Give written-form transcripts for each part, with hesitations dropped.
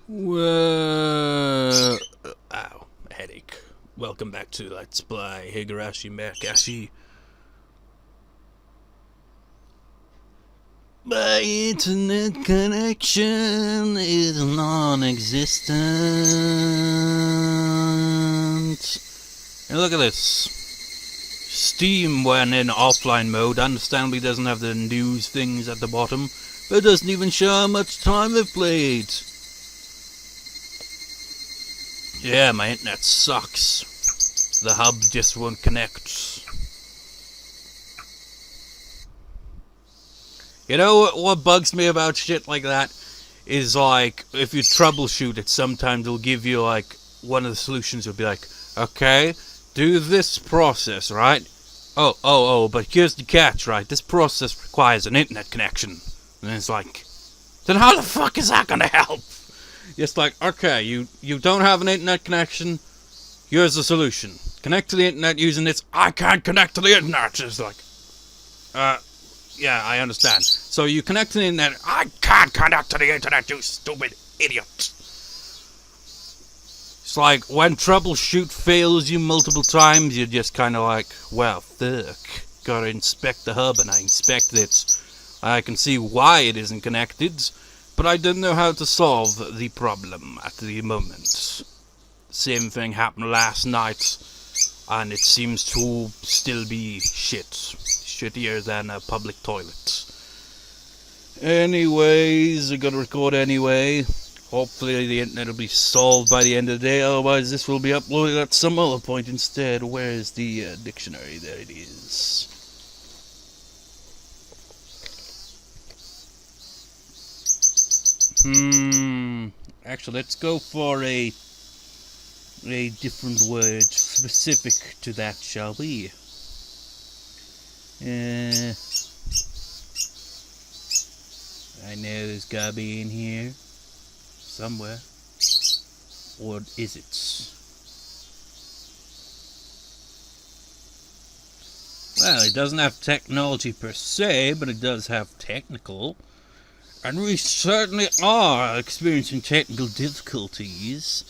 Whoa. Ow, headache. Welcome back to Let's Play Higurashi Meakashi. My internet connection is non-existent. And look at this. Steam, when in offline mode, understandably doesn't have the news things at the bottom, but it doesn't even show how much time I've played. Yeah, my internet sucks. The hub just won't connect. You know what bugs me about shit like that? Is like, if you troubleshoot it, sometimes it'll give you like, one of the solutions will be like, okay, do this process, right? Oh, but here's the catch, right? This process requires an internet connection. And it's like, then how the fuck is that gonna help? It's like, okay, you don't have an internet connection, here's the solution. Connect to the internet using this. I can't connect to the internet. It's like, yeah, I understand. So you connect to the internet. I can't connect to the internet, you stupid idiot. It's like, when troubleshoot fails you multiple times, you're just kind of like, well, fuck. Gotta inspect the hub, and I inspect it. I can see why it isn't connected, but I don't know how to solve the problem at the moment. Same thing happened last night, and it seems to still be shit. Shittier than a public toilet. Anyways, I gotta record anyway. Hopefully the internet will be solved by the end of the day, otherwise this will be uploaded at some other point instead. Where's the dictionary? There it is. Actually, let's go for a different word specific to that, shall we? I know there's gotta be in here somewhere. Or is it? Well, it doesn't have technology per se, but it does have technical. And we certainly are experiencing technical difficulties.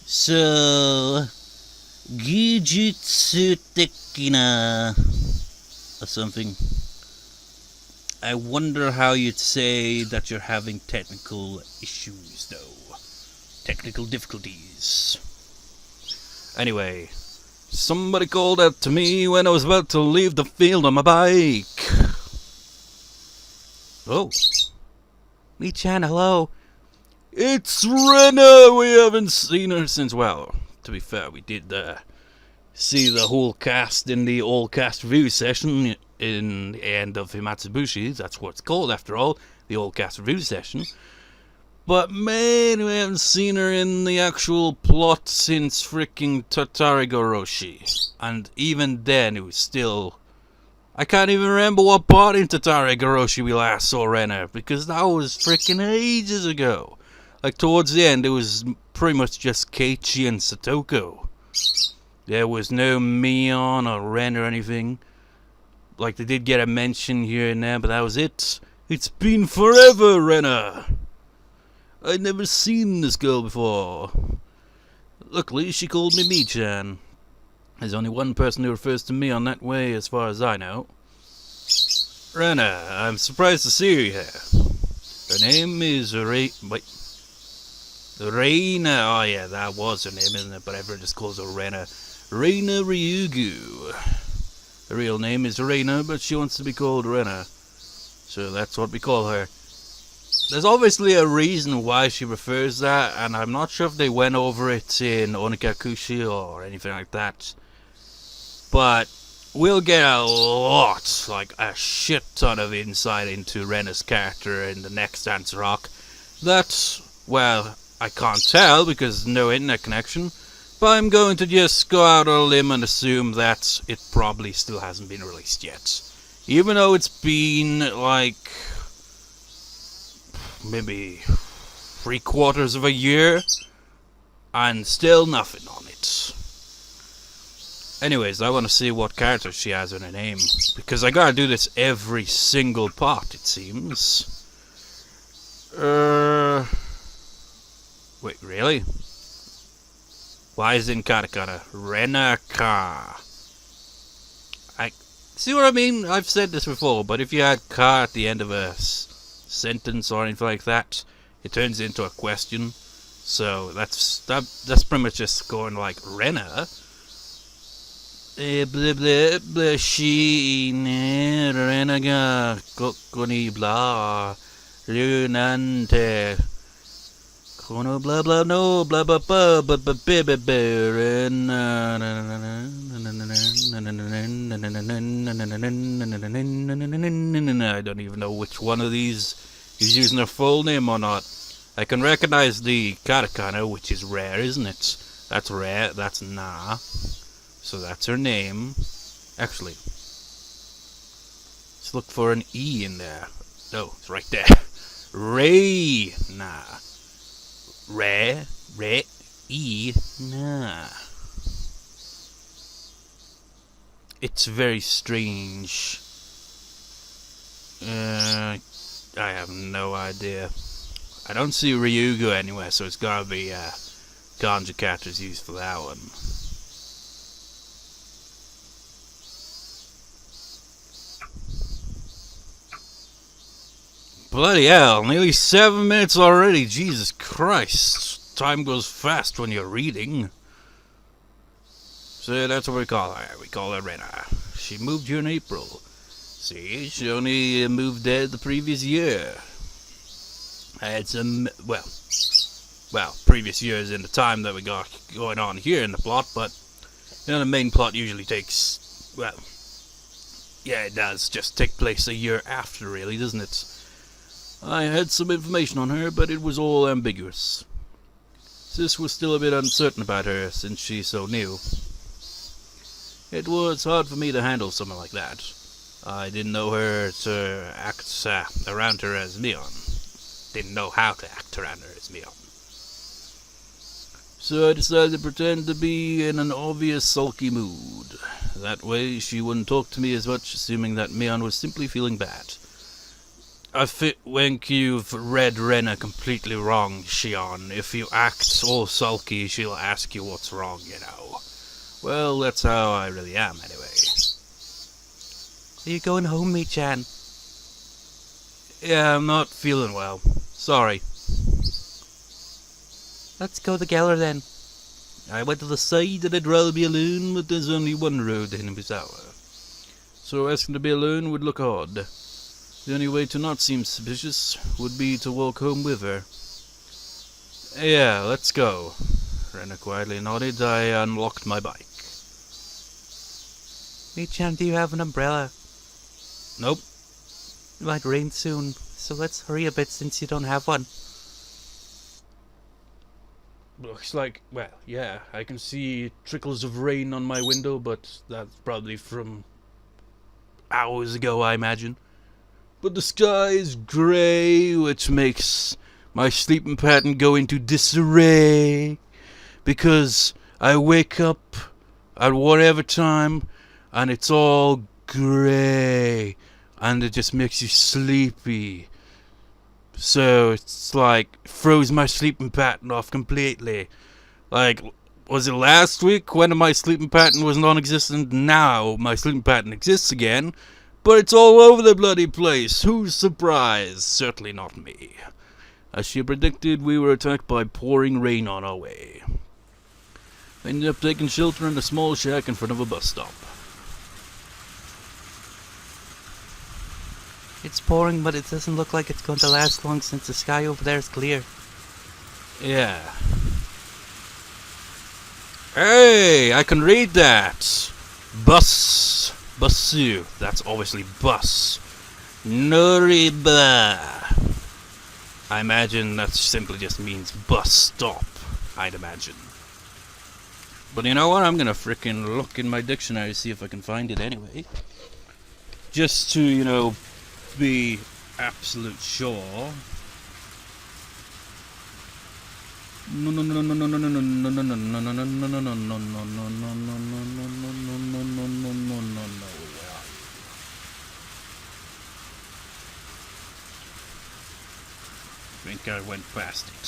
So, Gijutsu Tekina or something. I wonder how you'd say that you're having technical issues, though. Technical difficulties. Anyway, somebody called out to me when I was about to leave the field on my bike. Oh. Mii-chan, hello. It's Rena! We haven't seen her since, well, to be fair, we did see the whole cast in the all-cast review session in the end of Himatsubushi. That's what it's called, after all, the all-cast review session. But man, we haven't seen her in the actual plot since freaking Higurashi. And even then, it was still... I can't even remember what part in Higurashi we last saw Rena, because that was freaking ages ago. Like, towards the end, it was pretty much just Keiichi and Satoko. There was no Mion or Ren or anything. Like, they did get a mention here and there, but that was it. It's been forever, Rena! I'd never seen this girl before. Luckily, she called me Mii-chan. There's only one person who refers to me on that way, as far as I know. Rena, I'm surprised to see you here. Her name is Rena. Oh yeah, that was her name, isn't it? But everyone just calls her Rena. Rena Ryugu. Her real name is Rena, but she wants to be called Rena. So that's what we call her. There's obviously a reason why she prefers that, and I'm not sure if they went over it in Onikakushi or anything like that. But we'll get a lot, like a shit ton of insight into Rena's character in the next Answer Rock. That, well, I can't tell because no internet connection, but I'm going to just go out on a limb and assume that it probably still hasn't been released yet. Even though it's been, like, maybe 3/4 of a year, and still nothing on it. Anyways, I want to see what character she has in her name, because I gotta do this every single part, it seems. Really? Why is it in katakana? Rena-ka. I see what I mean? I've said this before, but if you add ka at the end of a sentence or anything like that, it turns into a question. So that's pretty much just going like Rena. Blah blah blah she ne Rena ga kokoni blah lunante kono blah blah no blah blah blah blah blah blah I don't even know which one of these is using their full name or not. I can recognize the katakana, which is rare, isn't it? That's rare, that's na. So that's her name. Actually, let's look for an E in there. No, it's right there. Rena. E, na. It's very strange. I have no idea. I don't see Ryugu anywhere, so it's gotta be kanji characters used for that one. Bloody hell, nearly 7 minutes already, Jesus Christ. Time goes fast when you're reading. So that's what we call her. We call her Rena. She moved here in April. See, she only moved there the previous year. I had some, well, previous years in the time that we got going on here in the plot, but, you know, the main plot usually takes, well, yeah, it does just take place a year after, really, doesn't it? I had some information on her, but it was all ambiguous. Sis was still a bit uncertain about her, since she's so new. It was hard for me to handle something like that. I didn't know her to act around her as Mion. Didn't know how to act around her as Mion. So I decided to pretend to be in an obvious sulky mood. That way she wouldn't talk to me as much, assuming that Mion was simply feeling bad. I think you've read Rena completely wrong, Shion. If you act all sulky, she'll ask you what's wrong, you know. Well, that's how I really am, anyway. Are you going home, Mii-chan? Yeah, I'm not feeling well. Sorry. Let's go together then. I went to the side that I'd rather be alone, but there's only one road to Hinabisawa. So asking to be alone would look odd. The only way to not seem suspicious would be to walk home with her. Yeah, let's go. Rena quietly nodded. I unlocked my bike. Mii-chan, do you have an umbrella? Nope. It might rain soon, so let's hurry a bit since you don't have one. Looks like, well, yeah, I can see trickles of rain on my window, but that's probably from hours ago, I imagine. But the sky is grey, which makes my sleeping pattern go into disarray, because I wake up at whatever time, and it's all grey, and it just makes you sleepy. So it's like, throws my sleeping pattern off completely. Like, was it last week when my sleeping pattern was non-existent? Now my sleeping pattern exists again. But it's all over the bloody place. Who's surprised? Certainly not me. As she predicted, we were attacked by pouring rain on our way. I ended up taking shelter in a small shack in front of a bus stop. It's pouring, but it doesn't look like it's going to last long since the sky over there is clear. Yeah. Hey, I can read that. Bus. Busu. That's obviously bus. Noriba. I imagine that simply just means bus stop. I'd imagine. But you know what? I'm gonna frickin' look in my dictionary to see if I can find it anyway. Just to, you know, be absolute sure. No no no no no no no no no no no no no no no no no no no no. I think I went past it.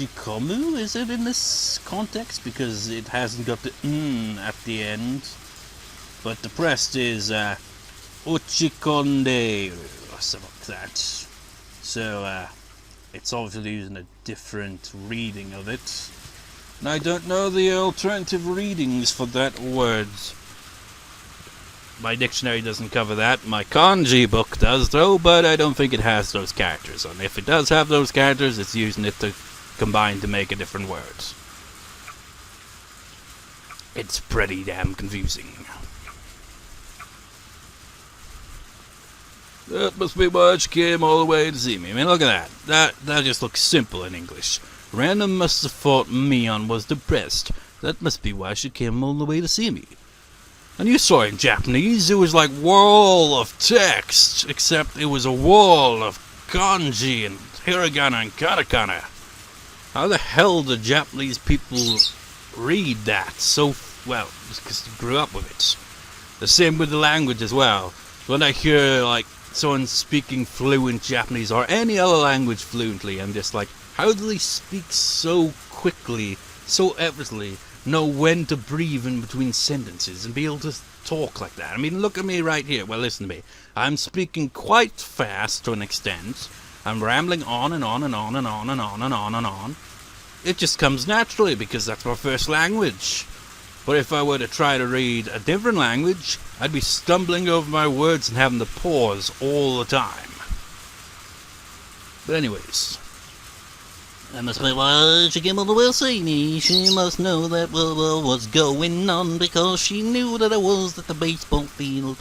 Ochikomu, is it in this context? Because it hasn't got the at the end. But the rest is Ochikonde or something like that. So it's obviously using a different reading of it. And I don't know the alternative readings for that word. My dictionary doesn't cover that. My kanji book does, though, but I don't think it has those characters. And if it does have those characters, it's using it to combine to make a different word. It's pretty damn confusing. That must be why she came all the way to see me. I mean, look at that. That just looks simple in English. Rena must have thought Mion was depressed. That must be why she came all the way to see me. And you saw in Japanese, it was like wall of text, except it was a wall of kanji and hiragana and katakana. How the hell do Japanese people read that so well? Because they grew up with it. The same with the language as well. When I hear like someone speaking fluent Japanese or any other language fluently, I'm just like, how do they speak so quickly, so effortlessly? Know when to breathe in between sentences and be able to talk like that. I mean, look at me right here. Well, listen to me. I'm speaking quite fast to an extent. I'm rambling on and on and on and on and on and on and on. It just comes naturally because that's my first language. But if I were to try to read a different language, I'd be stumbling over my words and having to pause all the time. But anyways, that must be why she came all the way to see me. She must know that what was going on because she knew that I was at the baseball field.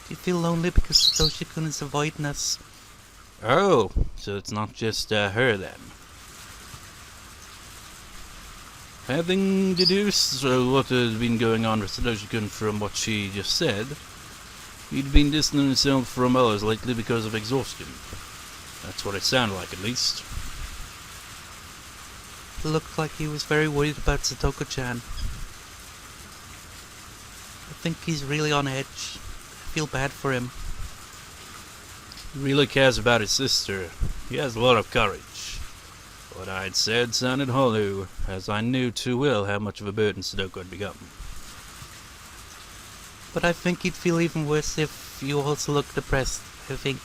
Do you feel lonely because Satoshi-kun is avoiding us? Oh, so it's not just her then. Having deduced what has been going on with Satoshi-kun from what she just said, he'd been distancing himself from others lately because of exhaustion. That's what it sounded like, at least. It looked like he was very worried about Satoko-chan. I think he's really on edge. I feel bad for him. He really cares about his sister. He has a lot of courage. What I'd said sounded hollow, as I knew too well how much of a burden Satoko had become. But I think he'd feel even worse if you also look depressed, I think.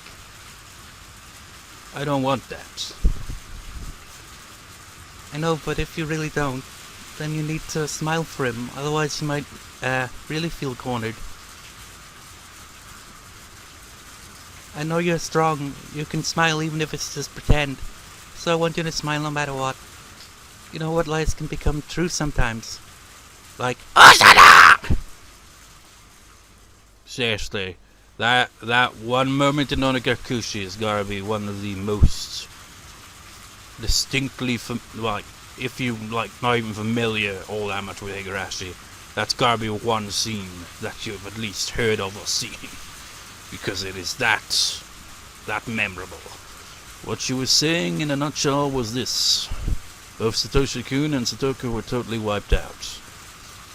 I don't want that. I know, but if you really don't, then you need to smile for him, otherwise you might really feel cornered. I know you're strong, you can smile even if it's just pretend, so I want you to smile no matter what. You know what lies can become true sometimes. Like, Osada! Seriously, that one moment in Onagakushi has gotta be one of the most distinctly, like, if you, like, not even familiar all that much with Higurashi, that's gotta be one scene that you've at least heard of or seen. Because it is that memorable. What she was saying in a nutshell was this. Both Satoshi-kun and Satoko were totally wiped out.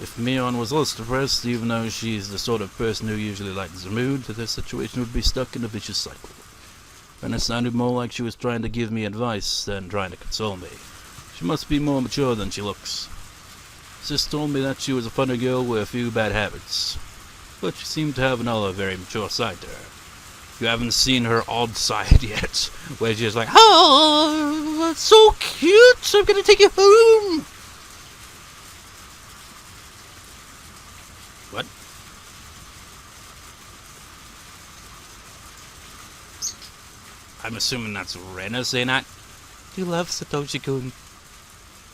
If Mion was also depressed, even though she's the sort of person who usually lightens the mood, their situation would be stuck in a vicious cycle. And it sounded more like she was trying to give me advice than trying to console me. She must be more mature than she looks. Sis told me that she was a funny girl with a few bad habits. But she seemed to have another very mature side to her. You haven't seen her odd side yet, where she's like, "Oh, that's so cute, I'm gonna take you home!" What? I'm assuming that's Rena saying that? you love Satoshi-kun.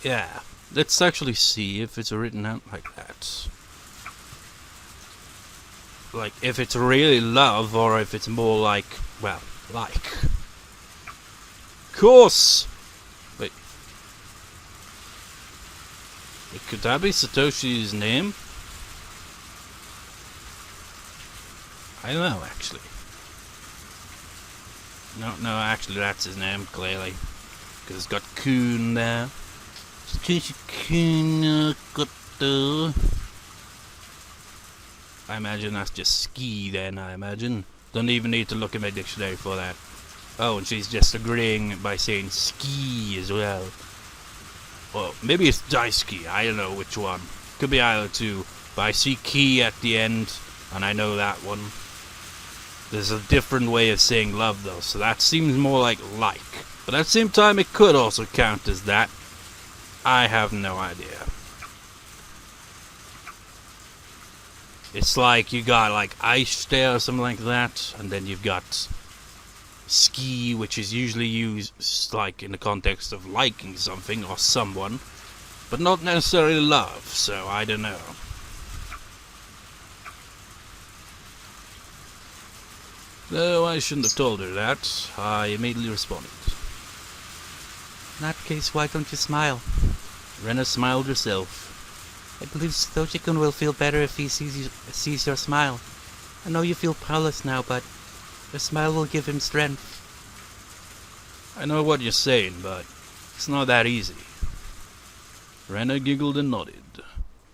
Yeah, let's actually see if it's written out like that. Like, if it's really love, or if it's more like, well, like. Course! Wait. Could that be Satoshi's name? I don't know, actually. No, actually that's his name, clearly. Because it's got Kun there. Satoshi-kun, Koto. I imagine that's just ski then, I imagine. Don't even need to look in my dictionary for that. Oh, and she's just agreeing by saying ski as well. Well, maybe it's daisuki. I don't know which one. Could be either two. But I see ki at the end, and I know that one. There's a different way of saying love, though, so that seems more like. But at the same time, it could also count as that. I have no idea. It's like you got like ice there or something like that, and then you've got ski, which is usually used like in the context of liking something or someone, but not necessarily love, so I don't know. No, I shouldn't have told her that. I immediately responded. In that case, why don't you smile? Rena smiled herself. I believe Satoshi-kun will feel better if he sees your smile. I know you feel powerless now, but your smile will give him strength. I know what you're saying, but it's not that easy. Rena giggled and nodded.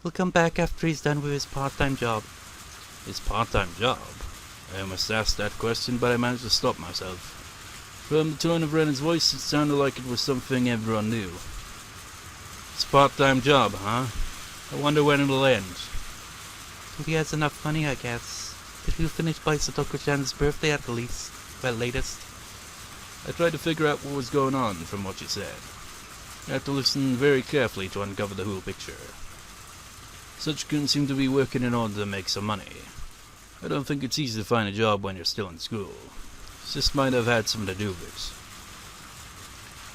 He'll come back after he's done with his part-time job. His part-time job? I almost asked that question, but I managed to stop myself. From the tone of Rena's voice, it sounded like it was something everyone knew. His part-time job, huh? I wonder when it'll end. If he has enough money, I guess. It will finish by Satoko-chan's birthday at the least. Well, latest. I tried to figure out what was going on from what you said. You have to listen very carefully to uncover the whole picture. Satoshi-kun seemed to be working in order to make some money. I don't think it's easy to find a job when you're still in school. This might have had something to do with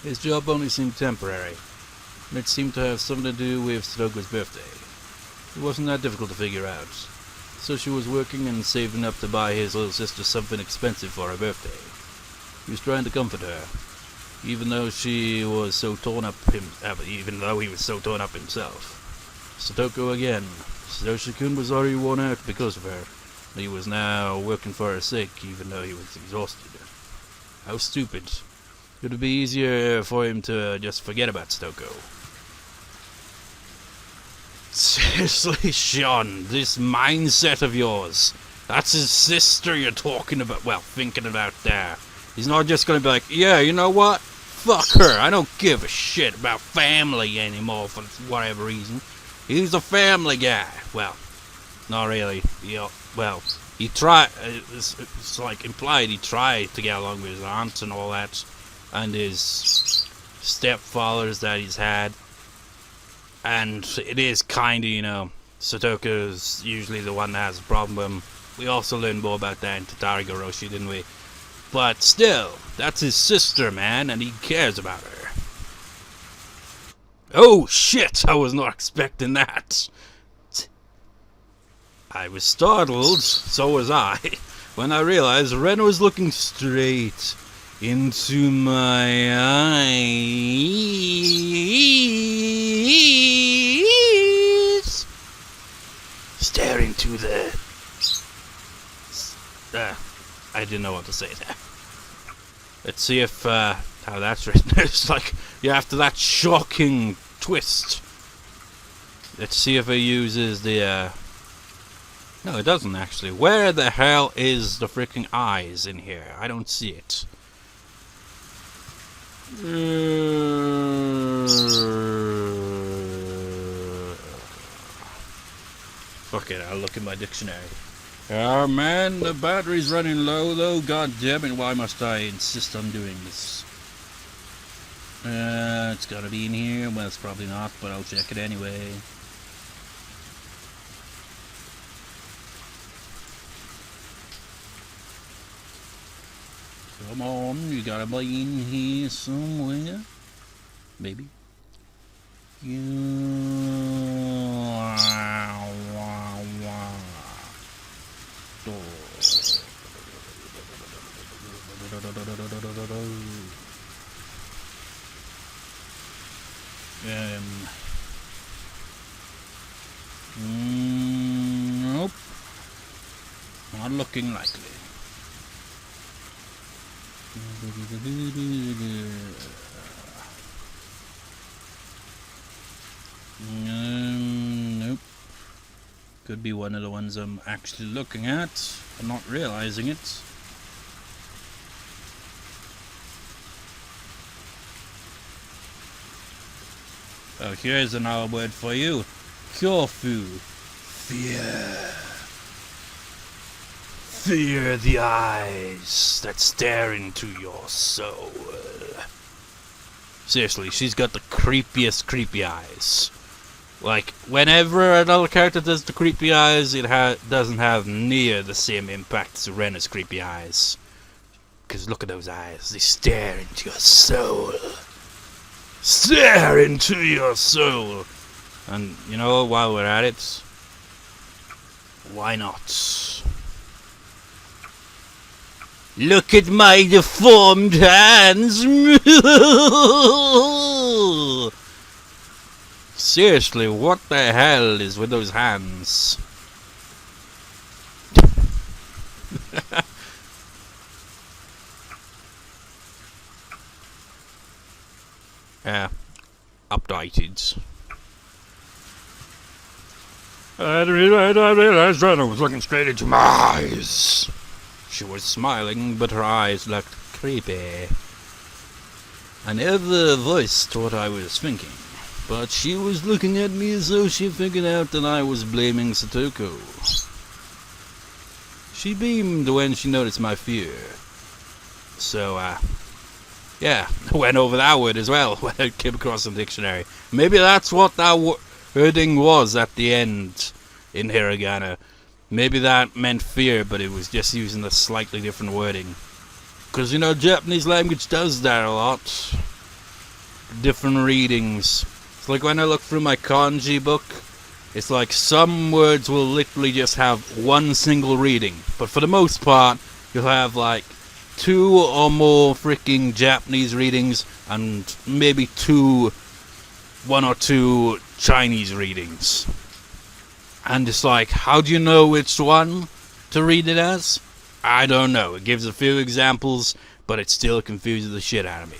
it. His job only seemed temporary, and it seemed to have something to do with Satoko's birthday. It wasn't that difficult to figure out. So she was working and saving up to buy his little sister something expensive for her birthday. He was trying to comfort her, even though he was so torn up himself. Satoko again. Satoshi-kun was already worn out because of her. He was now working for her sake, even though he was exhausted. How stupid. It would be easier for him to just forget about Satoko. Seriously, Shion, this mindset of yours. That's his sister you're talking about, well, thinking about there. He's not just gonna be like, yeah, you know what? Fuck her, I don't give a shit about family anymore for whatever reason. He's a family guy. Well, not really. Well, he tried, it's like implied he tried to get along with his aunt and all that, and his stepfathers that he's had. And it is kinda, Satoko's usually the one that has a problem with him. We also learned more about that in Higurashi, didn't we? But still, that's his sister, man, and he cares about her. Oh shit, I was not expecting that. I was startled, so was I, when I realized Ren was looking straight into my eyes, staring to the... I didn't know what to say there. Let's see if, how that's written. It's like, yeah, after that shocking twist. Let's see if it uses the, no, it doesn't actually. Where the hell is the freaking eyes in here? I don't see it. Fuck it, I'll look in my dictionary. Oh man, the battery's running low though. God damn it, why must I insist on doing this? It's gotta be in here. Well, it's probably not, but I'll check it anyway. Come on, you gotta be in here somewhere. Maybe. Nope. Not looking likely. Nope. Could be one of the ones I'm actually looking at, but not realizing it. Oh, here's another word for you. Kyofu. Fear. Fear the eyes that stare into your soul. Seriously, she's got the creepiest creepy eyes. Like, whenever another character does the creepy eyes, it doesn't have near the same impact as Rena's creepy eyes. Because look at those eyes, they stare into your soul. Stare into your soul! And, you know, while we're at it, why not? Look at my deformed hands! Seriously, what the hell is with those hands? Updated. I realized Rena was looking straight into my eyes. She was smiling, but her eyes looked creepy. I never voiced what I was thinking, but she was looking at me, so she figured out that I was blaming Satoko. She beamed when she noticed my fear. So, yeah, I went over that word as well when I came across the dictionary. Maybe that's what that wording was at the end in hiragana. Maybe that meant fear, but it was just using a slightly different wording. Because, you know, Japanese language does that a lot. Different readings. It's like when I look through my kanji book, it's like some words will literally just have one single reading. But for the most part, you'll have like 2 or more freaking Japanese readings and maybe 1 or 2 Chinese readings. And it's like, how do you know which one to read it as? I don't know. It gives a few examples, but it still confuses the shit out of me.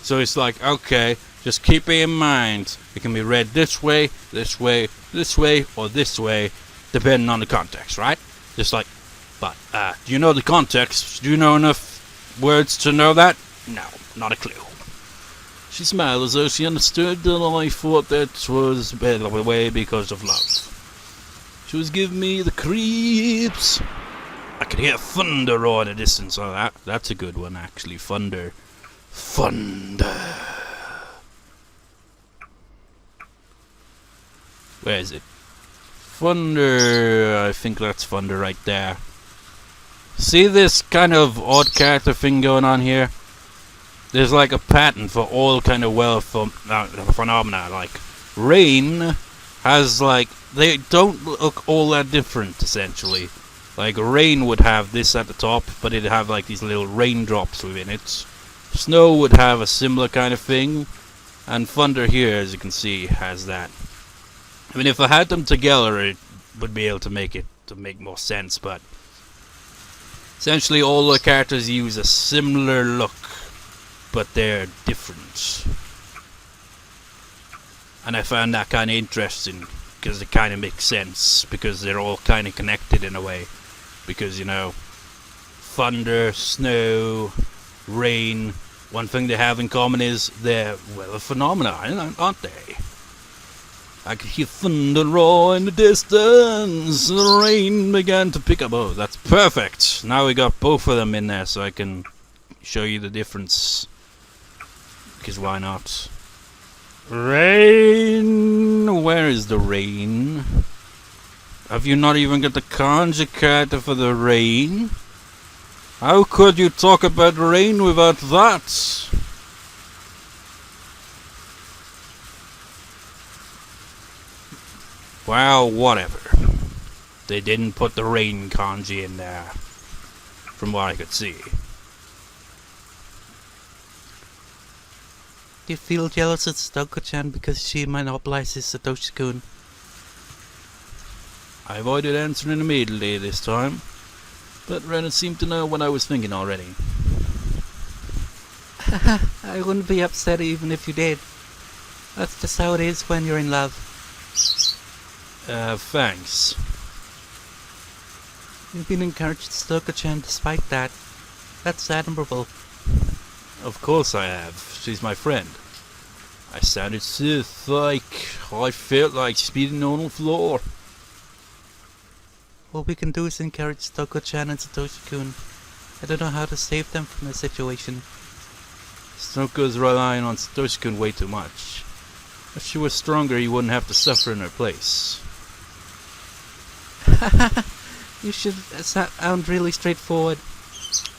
So it's like, okay, just keep it in mind. It can be read this way, this way, this way, or this way, depending on the context, right? Just like, but, do you know the context? Do you know enough words to know that? No, not a clue. She smiled as though she understood that I thought that was better way because of love. She was giving me the creeps. I could hear thunder roar in the distance. Oh, that's a good one, actually. Thunder. Thunder. Where is it? Thunder. I think that's thunder right there. See this kind of odd character thing going on here? There's like a pattern for all kind of phenomena. Like rain has like, they don't look all that different essentially. Like rain would have this at the top, but it'd have like these little raindrops within it. Snow would have a similar kind of thing, and thunder here, as you can see, has that. I mean, if I had them together, it would be able to make more sense, but essentially all the characters use a similar look, but they're different. And I found that kind of interesting, because it kind of makes sense, because they're all kind of connected in a way. Because, you know, thunder, snow, rain, one thing they have in common is they're weather phenomena, aren't they? I could hear thunder roar in the distance, the rain began to pick up. Oh, that's perfect! Now we got both of them in there, so I can show you the difference. Because why not? Rain! Where is the rain? Have you not even got the kanji character for the rain? How could you talk about rain without that? Well, whatever. They didn't put the rain kanji in there, from what I could see. Do you feel jealous of Satoko-chan because she monopolizes Satoshi-kun? I avoided answering immediately this time, but Rena seemed to know what I was thinking already. I wouldn't be upset even if you did. That's just how it is when you're in love. Thanks. You've been encouraged Satoko-chan despite that. That's admirable. Of course I have. She's my friend. I sounded so like I felt like speeding on the floor. All we can do is encourage Satoko-chan and Satoshi-kun. I don't know how to save them from the situation. Satoko's relying on Satoshi-kun way too much. If she was stronger, he wouldn't have to suffer in her place. You should sound really straightforward.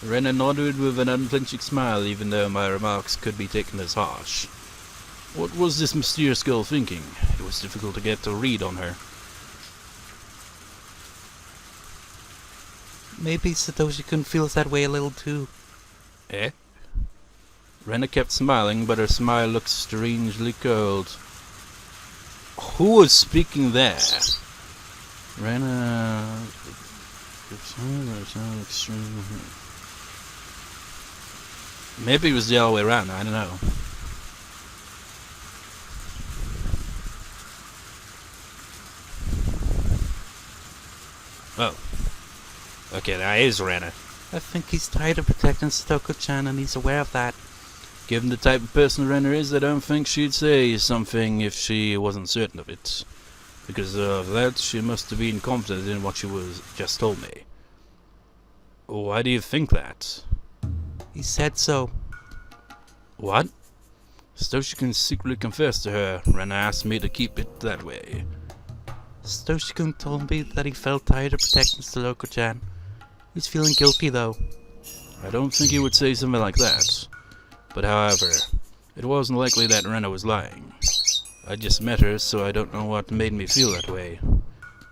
Rena nodded with an unflinching smile, even though my remarks could be taken as harsh. What was this mysterious girl thinking? It was difficult to get a read on her. Maybe Satoshi-kun feels that way a little too. Eh? Rena kept smiling, but her smile looked strangely cold. Who was speaking there? Rena... Maybe it was the other way around, I don't know. Oh. Okay, that is Rena. I think he's tired of protecting Satoko-chan and he's aware of that. Given the type of person Rena is, I don't think she'd say something if she wasn't certain of it. Because of that, she must have been confident in what she was just told me. Why do you think that? He said so. What? Satoshi-kun secretly confessed to her. Rena asked me to keep it that way. Satoshi-kun told me that he felt tired of protecting Satoko-chan. He's feeling guilty though. I don't think he would say something like that. But however, it wasn't likely that Rena was lying. I just met her, so I don't know what made me feel that way.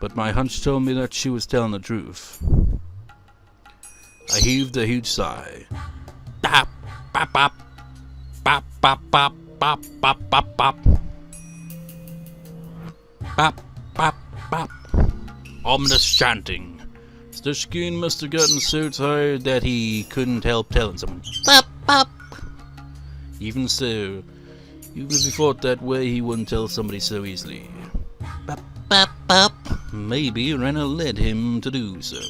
But my hunch told me that she was telling the truth. I heaved a huge sigh. Bop, bop, bop, bop, bop, bop, bop, bop, bop, bop. Bop, bop, bop. Ominous chanting. Satoshi-kun must have gotten so tired that he couldn't help telling someone. Bop, bop. Even so, even if he thought that way, he wouldn't tell somebody so easily. Bop, bop, bop. Maybe Rena led him to do so.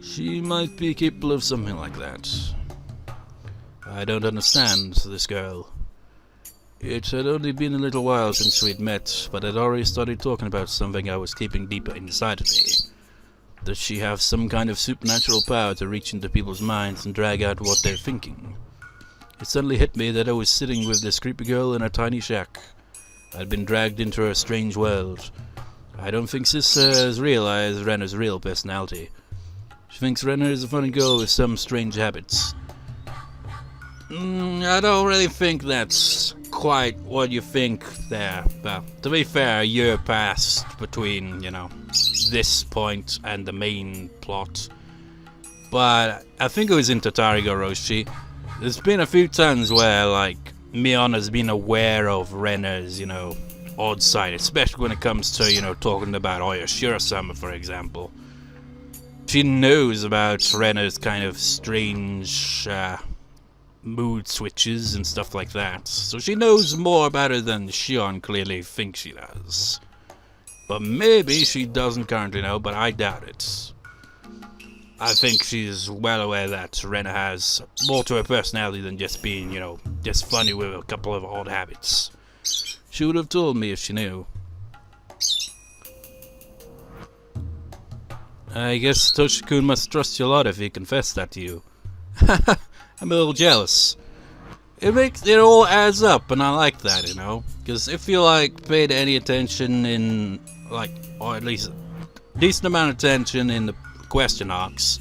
She might be capable of something like that. I don't understand this girl. It had only been a little while since we'd met, but I'd already started talking about something I was keeping deeper inside of me. Does she have some kind of supernatural power to reach into people's minds and drag out what they're thinking? It suddenly hit me that I was sitting with this creepy girl in a tiny shack. I'd been dragged into her strange world. I don't think Sis has realized Rena's real personality. She thinks Rena is a funny girl with some strange habits. I don't really think that's quite what you think there. But to be fair, a year passed between, this point and the main plot. But I think it was in Higurashi. There's been a few times where, Mion has been aware of Rena's, odd side, especially when it comes to, talking about Oyashiro-sama, for example. She knows about Rena's kind of strange, mood switches and stuff like that. So she knows more about her than Shion clearly thinks she does. But maybe she doesn't currently know, but I doubt it. I think she's well aware that Rena has more to her personality than just being, just funny with a couple of odd habits. She would have told me if she knew. I guess Satoshi-kun must trust you a lot if he confessed that to you. I'm a little jealous. It all adds up, and I like that, because if you, paid any attention in, or at least a decent amount of attention in the question arcs,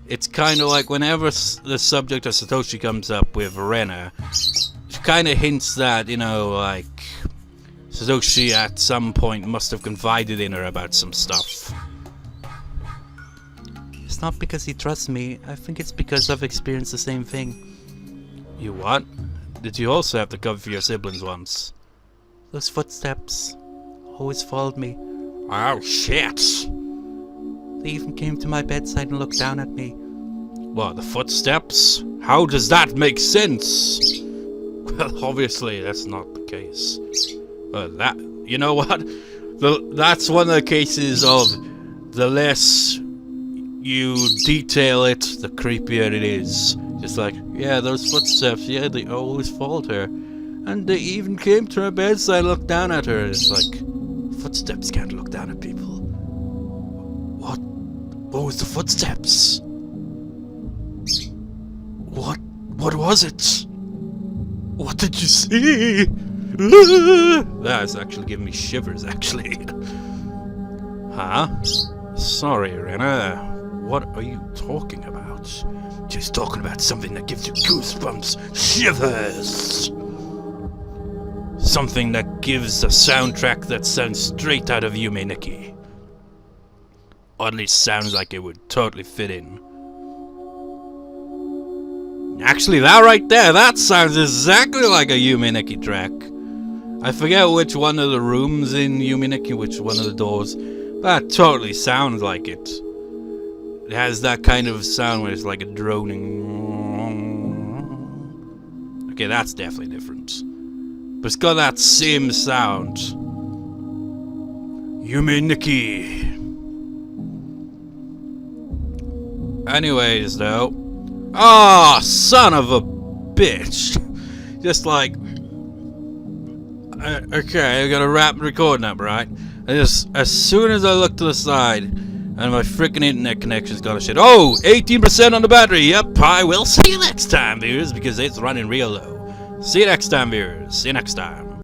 it's kind of like whenever the subject of Satoshi comes up with Rena, she kind of hints that, Satoshi at some point must have confided in her about some stuff. It's not because he trusts me, I think it's because I've experienced the same thing. You what? Did you also have to cover for your siblings once? Those footsteps always followed me. Oh shit! They even came to my bedside and looked down at me. What, the footsteps? How does that make sense? Well, obviously that's not the case. You know what? That's one of the cases of the less you detail it, the creepier it is. Just like, yeah, those footsteps, yeah, they always followed her. And they even came to her bedside, looked down at her. It's like, footsteps can't look down at people. What was the footsteps? What was it? What did you see? That's actually giving me shivers, actually. Huh? Sorry, Rena. What are you talking about? She's talking about something that gives you goosebumps, shivers. Something that gives a soundtrack that sounds straight out of Yume Nikki. Or at least sounds like it would totally fit in. Actually, that right there, that sounds exactly like a Yume Nikki track. I forget which one of the rooms in Yume Nikki, which one of the doors. That totally sounds like it. It has that kind of sound where it's like a droning. Okay, that's definitely different. But it's got that same sound. Yume Nikki. Anyways, though. Oh, son of a bitch. Just like... okay, I gotta wrap the recording up, right? As soon as I look to the side, and my freaking internet connection's gonna shit. Oh, 18% on the battery. Yep, I will see you next time, viewers, because it's running real low. See you next time, viewers. See you next time.